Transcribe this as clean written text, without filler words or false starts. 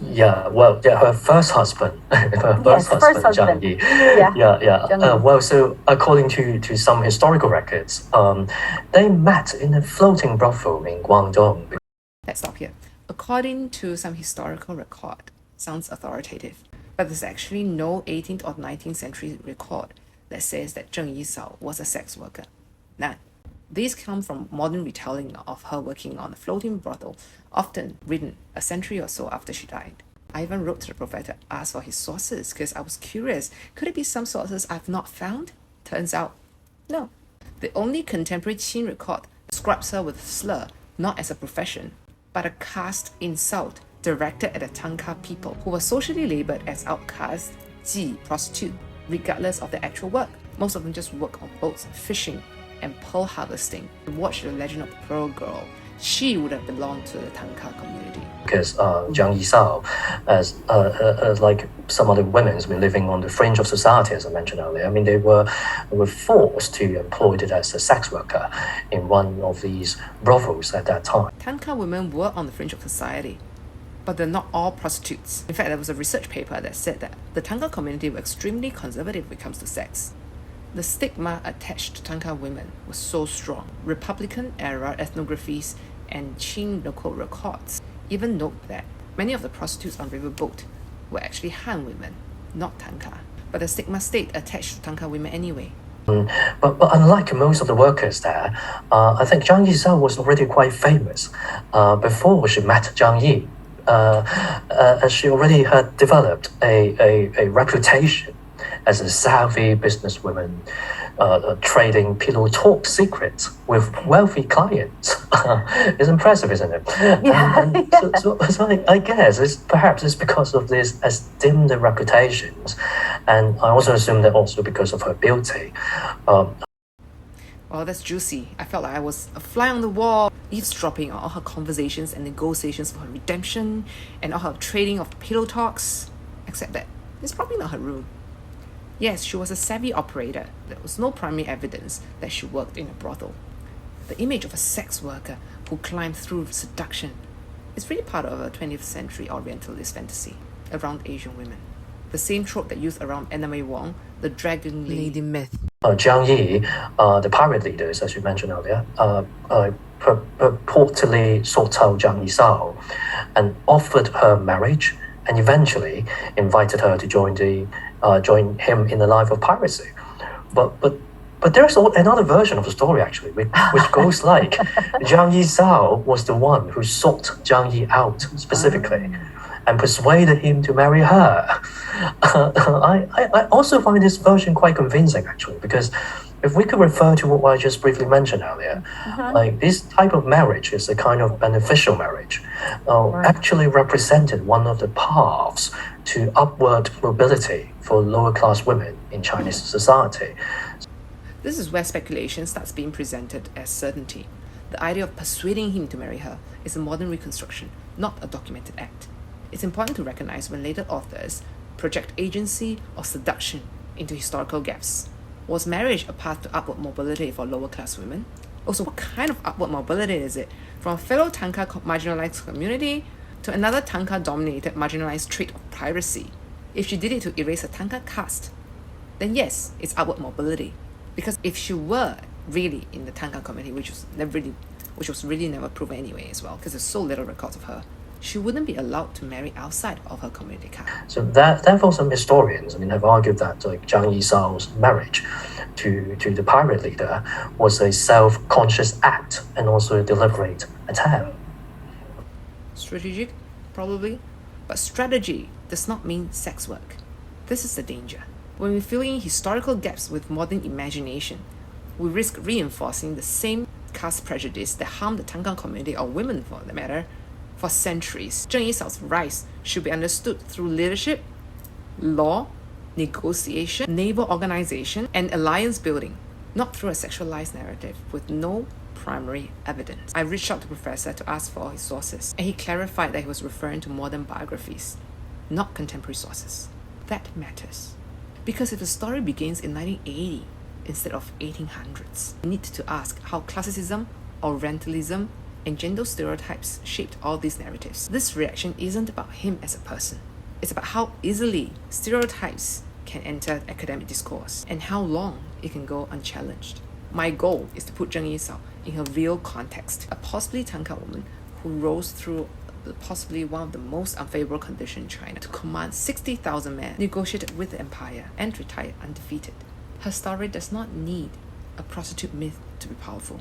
Yeah, well, yeah, her first husband, her Yes, first first husband, Zheng husband. Yi. Yeah, Yeah, yeah. Zheng Yi. Well, so according to some historical records, they met in a floating brothel in Guangdong. Let's stop here. According to some historical record, sounds authoritative, but there's actually no 18th or 19th century record that says that Zheng Yi Sao was a sex worker. None. These come from modern retelling of her working on a floating brothel, often written a century or so after she died. I even wrote to the prophet to ask for his sources because I was curious, could it be some sources I've not found? Turns out, no. The only contemporary Qin record describes her with a slur, not as a profession, but a caste insult directed at the Tanka people, who were socially labeled as outcasts, ji, prostitute, regardless of their actual work. Most of them just work on boats, fishing, and pearl harvesting. Watch The Legend of the Pearl Girl. She would have belonged to the Tanka community. Because Zheng Yi Sao, as like some other women, were living on the fringe of society, as I mentioned earlier. I mean, they were forced to employed as a sex worker in one of these brothels at that time. Tanka women were on the fringe of society, but they're not all prostitutes. In fact, there was a research paper that said that the Tanka community were extremely conservative when it comes to sex. The stigma attached to Tanka women was so strong. Republican-era ethnographies and Qing local records even note that many of the prostitutes on riverboat were actually Han women, not Tanka. But the stigma stayed attached to Tanka women anyway. But unlike most of the workers there, I think Zhang Yi Sao was already quite famous before she met Zhang Yi. As she already had developed a reputation as a savvy businesswoman, trading pillow talk secrets with wealthy clients. It's impressive, isn't it? Yeah. So I guess perhaps it's because of this esteemed reputations, and I also assume that also because of her beauty. Well, that's juicy. I felt like I was a fly on the wall, eavesdropping on all her conversations and negotiations for her redemption and all her trading of pillow talks. Except that it's probably not her room. Yes, she was a savvy operator. There was no primary evidence that she worked in a brothel. The image of a sex worker who climbed through seduction is really part of a 20th century Orientalist fantasy around Asian women. The same trope that used around Anna May Wong, the dragon lady myth. Zhang Yi, the pirate leaders, as you mentioned earlier, purportedly sought out Zhang Yi Sao and offered her marriage, and eventually invited her to join him in the life of piracy. But there's another version of the story actually, which goes like Zhang Yi Sao was the one who sought Zhang Yi out specifically and persuaded him to marry her. I also find this version quite convincing actually, because if we could refer to what I just briefly mentioned earlier, like this type of marriage is a kind of beneficial marriage, actually represented one of the paths to upward mobility for lower class women in Chinese society. This is where speculation starts being presented as certainty. The idea of persuading him to marry her is a modern reconstruction, not a documented act. It's important to recognize when later authors project agency or seduction into historical gaps. Was marriage a path to upward mobility for lower class women? Also, what kind of upward mobility is it? From a fellow Tanka marginalized community to another Tanka dominated marginalized trait of piracy? If she did it to erase a Tanka caste, then yes, it's upward mobility. Because if she were really in the Tanka community, which was really never proven anyway as well, because there's so little records of her, she wouldn't be allowed to marry outside of her community caste. So therefore, some historians, have argued that like Zhang Yi Sao's marriage to the pirate leader was a self-conscious act and also a deliberate attempt. Strategic, probably, but strategy does not mean sex work. This is the danger. When we fill in historical gaps with modern imagination, we risk reinforcing the same caste prejudice that harmed the Tanka community, or women for that matter, for centuries. Zheng Yi Sao's rise should be understood through leadership, law, negotiation, naval organization, and alliance building, not through a sexualized narrative with no primary evidence. I reached out to the professor to ask for his sources, and he clarified that he was referring to modern biographies, not contemporary sources. That matters. Because if the story begins in 1980 instead of 1800s, we need to ask how classicism, Orientalism, and gender stereotypes shaped all these narratives. This reaction isn't about him as a person. It's about how easily stereotypes can enter academic discourse and how long it can go unchallenged. My goal is to put Zheng Yi Sao in her real context, a possibly Tanka woman who rose through possibly one of the most unfavorable conditions in China to command 60,000 men, negotiated with the empire, and retired undefeated. Her story does not need a prostitute myth to be powerful.